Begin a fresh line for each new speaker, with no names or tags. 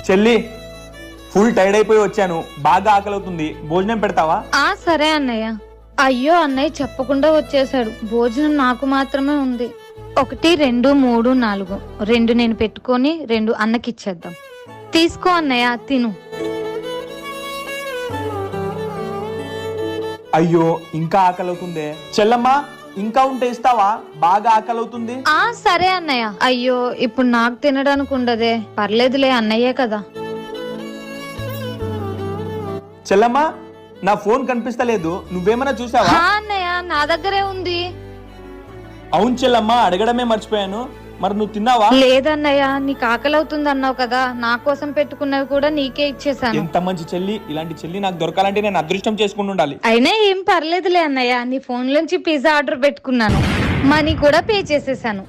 చెల్లి full tired అయిపోయి వచ్చాను, బాగా ఆకలి అవుతుంది, భోజనం పెడతావా?
సరే అన్నయ్య. అయ్యో అన్నయ్య చెప్పకుండా వచ్చేసాడు. భోజనం నాకు మాత్రమే ఉంది. 1 2 3 4 2 నేను పెట్టుకొని 2 అన్నకిచ్చేద్దాం. తీసుకో అన్నయ్య, తిను.
అయ్యో ఇంకా ఆకలి అవుతుందే. చెల్లమ్మా ఇంకా ఉంటే ఇస్తావా? బాగా ఆకలి అవుతుంది.
సరే అన్నయ్య. అయ్యో ఇప్పుడు నాకు తినడానికి ఉండదే. పర్లేదులే, అన్నయ్యే కదా.
చెల్లమ్మా నా ఫోన్ కనిపిస్తలేదు, నువ్వేమైనా చూసావా?
అన్నయ్య నా దగ్గరే ఉంది.
అవును చెల్లమ్మా, అడగడమే మర్చిపోయాను. మరి నువ్వు తిన్నావా?
లేదన్నయ్య, నీకు ఆకలి అవుతుంది అన్నావు కదా, నా కోసం పెట్టుకున్నవి కూడా నీకే ఇచ్చేసాను.
ఎంత మంచి చెల్లి, ఇలాంటి చెల్లి నాకు దొరకాలంటే నేను అదృష్టం చేసుకుని ఉండాలి.
అయినా ఏం పర్లేదులే అన్నయ్య, నీ ఫోన్ నుంచి పిజ్జా ఆర్డర్ పెట్టుకున్నాను, మనీ కూడా పే చేసేసాను.